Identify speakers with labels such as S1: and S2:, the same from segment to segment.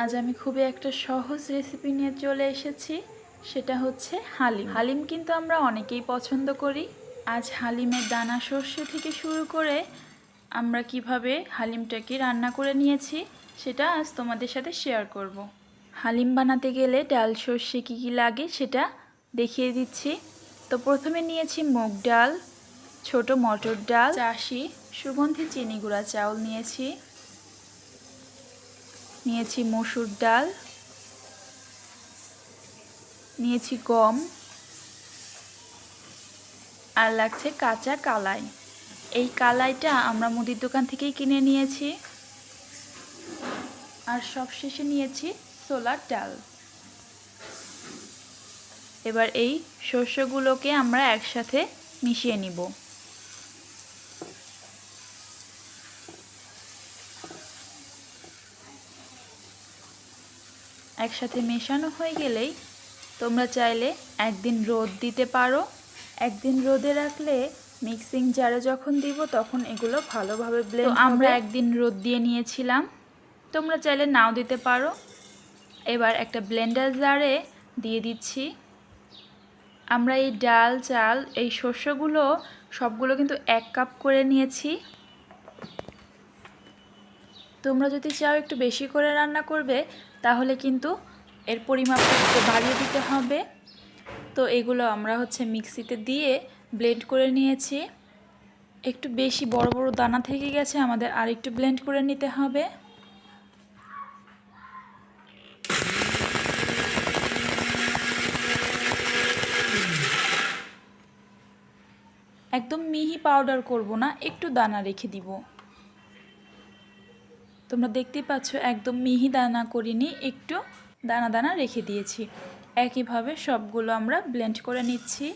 S1: আজ আমি খুবই একটা সহজ রেসিপি নিয়ে চলে এসেছি। সেটা হচ্ছে হালিম। হালিম কিন্তু আমরা অনেকেই পছন্দ করি। আজ হালিমের দানা সর্ষে থেকে শুরু করে আমরা কিভাবে হালিমটাকে রান্না করে নিয়েছি সেটা আজ তোমাদের সাথে শেয়ার করব। হালিম বানাতে গেলে ডাল সর্ষে কী কী লাগে সেটা দেখিয়ে দিচ্ছি। তো প্রথমে নিয়েছি মুগ ডাল, ছোট মটর ডাল, চাষি সুগন্ধি চিনি গুঁড়া চাউল নিয়েছি মসুর ডাল, নিয়েছি গম, আর লাগছে কাঁচা কালাই। এই কালাইটা আমরা মুদির দোকান থেকেই কিনে নিয়েছি। আর সবশেষে নিয়েছি ছোলার ডাল। এবার এই শস্যগুলোকে আমরা একসাথে মিশিয়ে নিব। একসাথে মেশানো হয়ে গেলেই তোমরা চাইলে একদিন রোদ দিতে পারো। একদিন রোদে রাখলে মিক্সিং জারে যখন দিব তখন এগুলো ভালোভাবে ব্লেন্ড হবে। আমরা একদিন রোদ দিয়ে নিয়েছিলাম, তোমরা চাইলে নাও দিতে পারো। এবার একটা ব্লেন্ডার জারে দিয়ে দিচ্ছি। আমরা এই ডাল, চাল, এই শস্যগুলো সবগুলো কিন্তু 1 কাপ করে নিয়েছি। তোমরা যদি চাও একটু বেশি করে রান্না করবে তাহলে কিন্তু এর পরিমাপটা একটু বাড়িয়ে দিতে হবে। তো এগুলো আমরা মিক্সিতে দিয়ে ব্লেন্ড করে নিয়েছি। একটু বেশি বড় বড় দানা থেকে গেছে, আমাদের আর একটু ব্লেন্ড করে নিতে হবে। একদম মিহি পাউডার করব না, একটু দানা রেখে দিব। তোমরা দেখতেই পাচ্ছ একদম মিহি দানা করিনি, একটু দানা দানা রেখে দিয়েছি। একইভাবে সবগুলো আমরা ব্লেন্ড করে নিচ্ছি।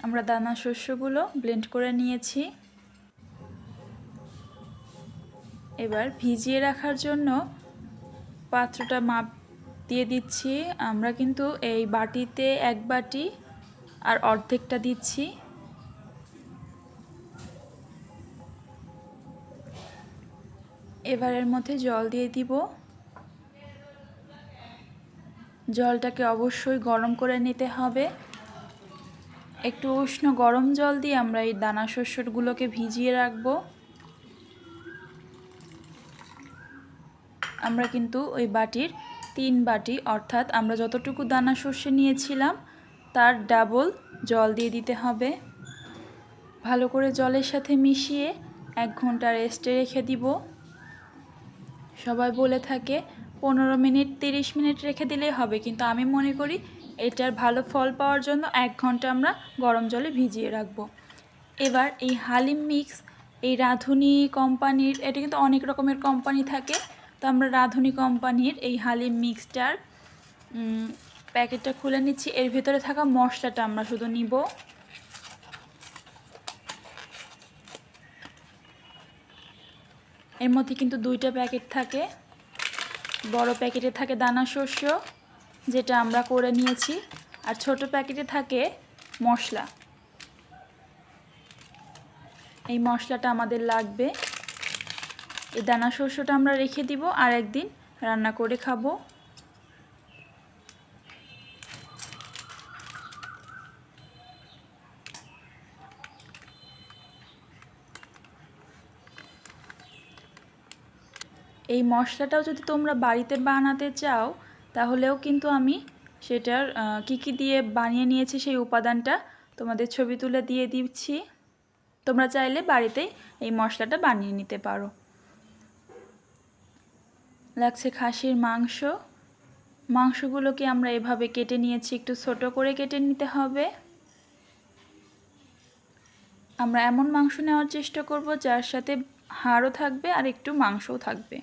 S1: আমরা দানা শস্যগুলো ব্লেন্ড করে নিয়েছি। এবার ভিজিয়ে রাখার জন্য পাত্রটা মাপ দিয়ে দিচ্ছি। আমরা কিন্তু এই বাটিতে 1 বাটি আর অর্ধেকটা দিচ্ছি। এবার এর মধ্যে জল দিয়ে দিব। জলটাকে অবশ্যই গরম করে নিতে হবে। একটু উষ্ণ গরম জল দিয়ে আমরা এই দানা শস্যগুলোকে ভিজিয়ে রাখবো। আমরা কিন্তু ওই বাটির 3 বাটি, অর্থাৎ আমরা যতটুকু দানা সর্ষে নিয়েছিলাম তার ডাবল জল দিয়ে দিতে হবে। ভালো করে জলের সাথে মিশিয়ে 1 ঘন্টা রেস্টে রেখে দিব। সবাই বলে থাকে 15 মিনিট 30 মিনিট রেখে দিলেই হবে, কিন্তু আমি মনে করি এটার ভালো ফল পাওয়ার জন্য 1 ঘন্টা আমরা গরম জলে ভিজিয়ে রাখবো। এবার এই হালিম মিক্স, এই রাঁধুনি কোম্পানির, এটা কিন্তু অনেক রকমের কোম্পানি থাকে, তো আমরা রাঁধুনি কোম্পানির এই হালিম মিক্সটার প্যাকেটটা খুলে নিচ্ছি। এর ভেতরে থাকা মশলাটা আমরা শুধু নিব। এর মধ্যে কিন্তু 2টা প্যাকেট থাকে। বড় প্যাকেটে থাকে দানা শস্য, যেটা আমরা করে নিয়েছি, আর ছোট প্যাকেটে থাকে মশলা। এই মশলাটা আমাদের লাগবে। এই দানা শস্যটা আমরা রেখে দিব, আর একদিন রান্না করে খাবো। এই মশলাটাও যদি তোমরা বাড়িতে বানাতে চাও তাহলেও কিন্তু আমি সেটার কি কি দিয়ে বানিয়ে নিয়েছি সেই উপাদানটা তোমাদের ছবি তুলে দিয়ে দিচ্ছি। তোমরা চাইলে বাড়িতেই এই মশলাটা বানিয়ে নিতে পারো। লাগছে খাসির মাংস। মাংসগুলোকে আমরা এভাবে কেটে নিয়েছি, একটু ছোট করে কেটে নিতে হবে। আমরা এমন মাংস নেওয়ার চেষ্টা করব যার সাথে হাড়ও থাকবে আর একটু মাংসও থাকবে।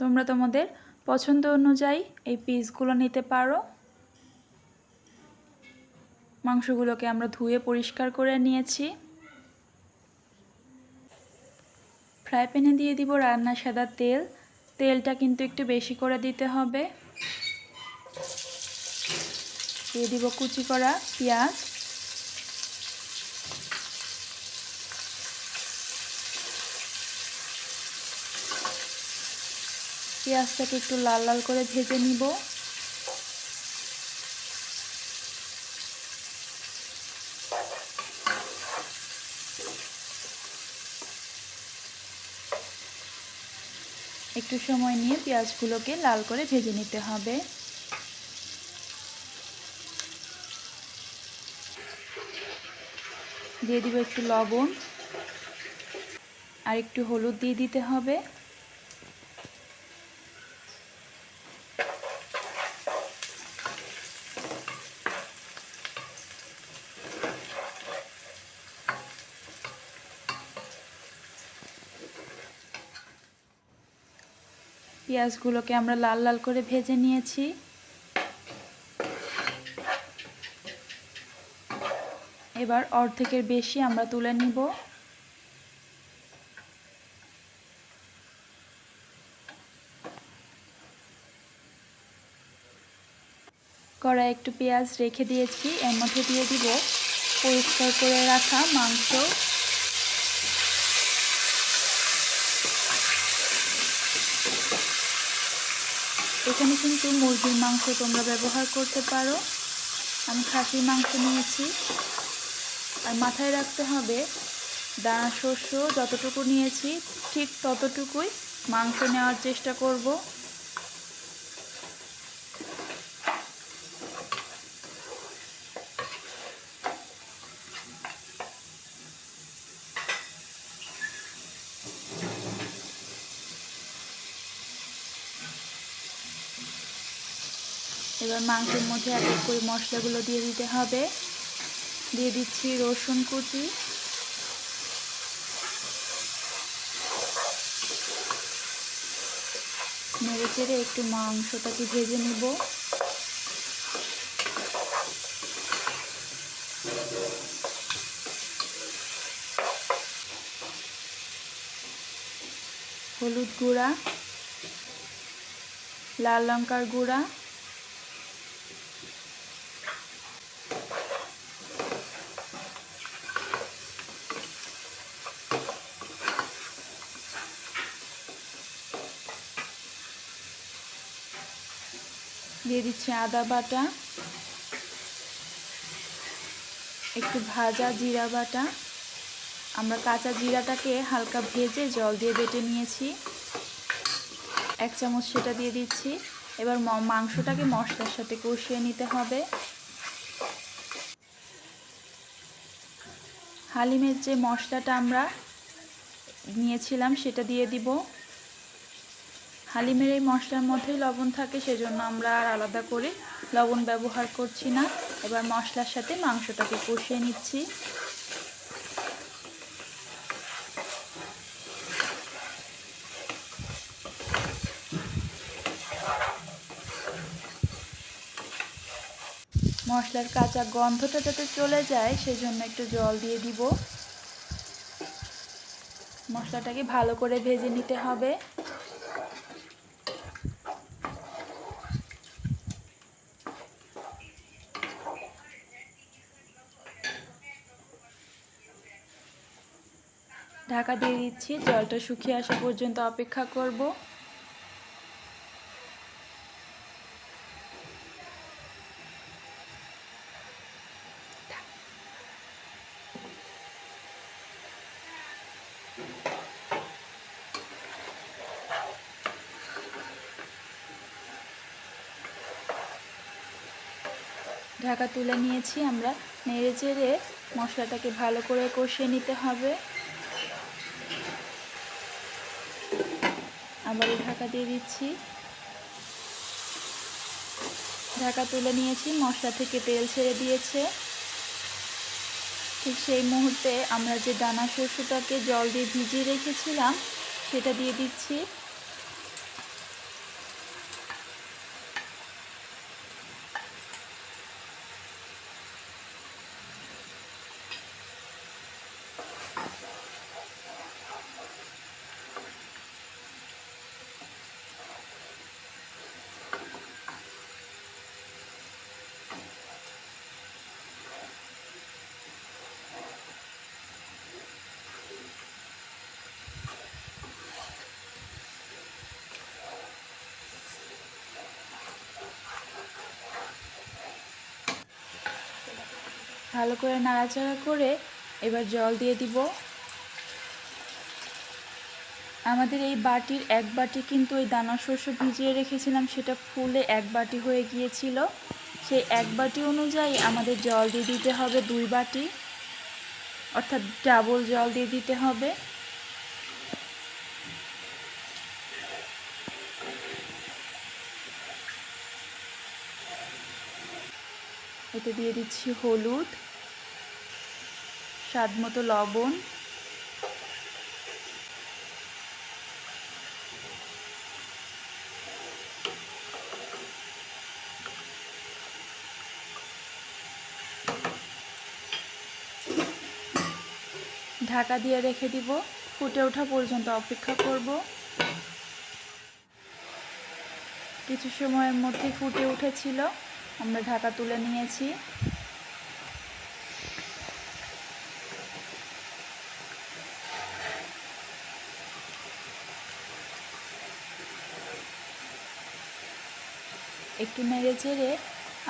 S1: তোমরা তোমাদের পছন্দ অনুযায়ী এই পিসগুলো নিতে পারো। মাংসগুলোকে আমরা ধুয়ে পরিষ্কার করে নিয়েছি। ফ্রাই প্যানে দিয়ে দিব রান্নার সাদা তেল। তেলটা কিন্তু একটু বেশি করে দিতে হবে। দিয়ে দিব কুচি করা পেঁয়াজ। পেঁয়াজটাকে একটু লাল লাল করে ভেজে নিব। একটু সময় নিয়ে পেঁয়াজগুলোকে লাল করে ভেজে নিতে হবে। দিয়ে দিব একটু লবণ আর একটু হলুদ দিয়ে দিতে হবে। পেঁয়াজগুলোকে আমরা লাল লাল করে ভেজে নিয়েছি। এবার অর্ধেকের বেশি আমরা তুলে নিব। কড়াই একটু পেঁয়াজ রেখে দিয়েছি, এর মধ্যে দিয়ে দিব পরিষ্কার করে রাখা মাংস। এখানে কিন্তু মুরগির মাংস তোমরা ব্যবহার করতে পারো। আমি খাসির মাংস নিয়েছি। আর মাথায় রাখতে হবে দানা শস্য যতটুকু নিয়েছি ঠিক ততটুকুই মাংস নেওয়ার চেষ্টা করব। এবার মাংসের মধ্যে এক এক করে মশলাগুলো দিয়ে দিতে হবে। দিয়ে দিচ্ছি রসুন কুচি, নেড়ে চেড়ে একটু মাংসটাকে ভেজে নিব। হলুদ গুঁড়া, লাল লঙ্কার গুঁড়া, দিয়ে দিচ্ছি আদা বাটা, একটু ভাজা জিরা বাটা। আমরা কাঁচা জিরাটাকে হালকা ভেজে জল দিয়ে বেটে নিয়েছি, 1 চামচ সেটা দিয়ে দিচ্ছি। এবার মাংসটাকে মশলার সাথে কষিয়ে নিতে হবে। হালিমের যে মশলাটা আমরা নিয়েছিলাম সেটা দিয়ে দিব। হালিমের এই মশলার মধ্যেই লবণ থাকে, সেজন্য আমরা আর আলাদা করে লবণ ব্যবহার করছি না। এবার মশলার সাথে মাংসটাকে কষিয়ে নিচ্ছি। মশলার কাঁচা গন্ধটা যাতে চলে যায় সেজন্য একটু জল দিয়ে দিব। মশলাটাকে ভালো করে ভেজে নিতে হবে। ঢাকা দিয়ে দিচ্ছি, জলটা শুকিয়ে আসা পর্যন্ত অপেক্ষা করব। ঢাকা তুলে নিয়েছি, আমরা নেড়ে চেড়ে মশলাটাকে ভালো করে কষিয়ে নিতে হবে। আবারও ঢাকা দিয়ে দিচ্ছি। ঢাকা তুলে নিয়েছি, মশলা থেকে তেল ছেড়ে দিয়েছে। ঠিক সেই মুহূর্তে আমরা যে দানা শস্যটাকে জল দিয়ে ভিজিয়ে রেখেছিলাম সেটা দিয়ে দিচ্ছি। ভালো করে নাড়াচাড়া করে এবার জল দিয়ে দিব। আমাদের এই বাটির 1 বাটি কিন্তু ওই দানা শস্য ভিজিয়ে রেখেছিলাম, সেটা ফুলে 1 বাটি হয়ে গিয়েছিল। সেই 1 বাটি অনুযায়ী আমাদের জল দিয়ে দিতে হবে 2 বাটি, অর্থাৎ ডাবল জল দিয়ে দিতে হবে। এতে দিয়ে দিচ্ছি হলুদ, স্বাদমতো লবণ, ঢাকা দিয়ে রেখে দিব। ফুটে ওঠা পর্যন্ত অপেক্ষা করব। কিছু সময়ের মধ্যে ফুটে উঠেছিল, আমরা ঢাকা তুলে নিয়েছি। একটু নেড়ে চেড়ে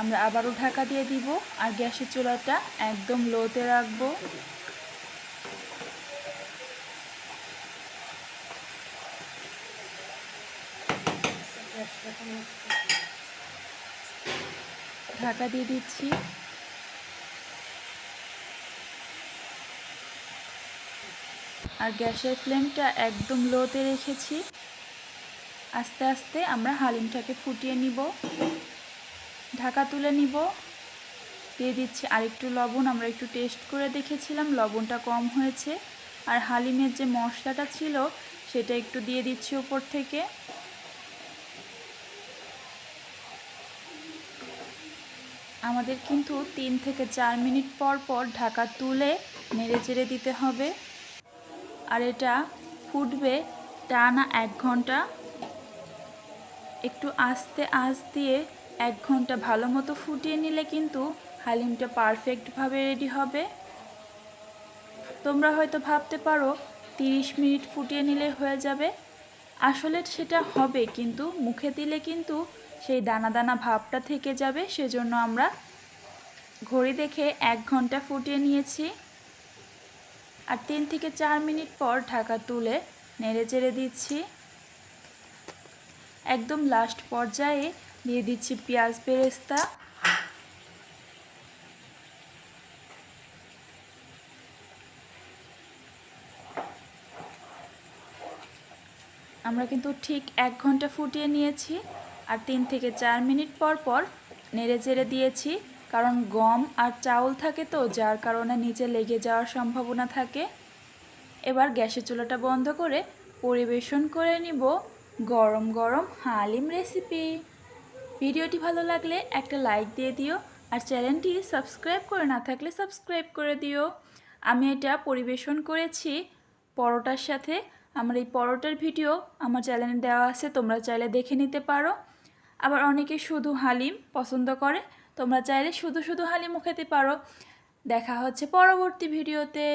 S1: আমরা আবারও ঢাকা দিয়ে দিব, আর গ্যাসের চুলাটা একদম লোতে রাখবো। ঢাকা দিয়ে দিচ্ছি। আর গ্যাসের ফ্লেমটা একদম লোতে রেখেছি। আস্তে আস্তে আমরা হালিমটাকে ফুটিয়ে নিব। ঢাকা তুলে নিব। দিয়ে দিচ্ছি আরেকটু লবণ। আমরা একটু টেস্ট করে দেখেছিলাম, লবণটা কম হয়েছে। আর হালিমের যে মশলাটা ছিল সেটা একটু দিয়ে দিচ্ছি উপর থেকে। আমাদের কিন্তু 3 থেকে 4 মিনিট পর পর ঢাকা তুলে নেড়ে চেড়ে দিতে হবে। আর এটা ফুটবে টানা 1 ঘন্টা। একটু আস্তে আঁচ দিয়ে 1 ঘন্টা ভালো মতো ফুটিয়ে নিলে কিন্তু হালিমটা পারফেক্টভাবে রেডি হবে। তোমরা হয়তো ভাবতে পারো 30 মিনিট ফুটিয়ে নিলে হয়ে যাবে। আসলে সেটা হবে, কিন্তু মুখে দিলে কিন্তু সেই দানা দানা ভাবটা থেকে যাবে। সেজন্য আমরা ঘড়ি দেখে 1 ঘন্টা ফুটিয়ে নিয়েছি। আর 3 থেকে 4 মিনিট পর ঢাকা তুলে নেড়ে চেড়ে দিচ্ছি। একদম লাস্ট পর্যায়ে দিয়ে দিচ্ছি পেঁয়াজ বেরেস্তা। আমরা কিন্তু ঠিক 1 ঘন্টা ফুটিয়ে নিয়েছি। আর 3 থেকে 4 মিনিট পর পর নেড়ে চেড়ে দিয়েছি, কারণ গম আর চাউল থাকে তো, যার কারণে নিচে লেগে যাওয়ার সম্ভাবনা থাকে। এবার গ্যাসের চুলাটা বন্ধ করে পরিবেশন করে নিব গরম গরম হালিম রেসিপি। ভিডিওটি ভালো লাগলে একটা লাইক দিয়ে দিও, আর চ্যানেলটি সাবস্ক্রাইব করে না থাকলে সাবস্ক্রাইব করে দিও। আমি এটা পরিবেশন করেছি পরোটার সাথে। আমার এই পরোটার ভিডিও আমার চ্যানেলে দেওয়া আছে, তোমরা চাইলে দেখে নিতে পারো। আবার অনেকে শুধু হালিম পছন্দ করে, তোমরা চাইলে শুধু শুধু হালিমও খেতে পারো। দেখা হচ্ছে পরবর্তী ভিডিওতে।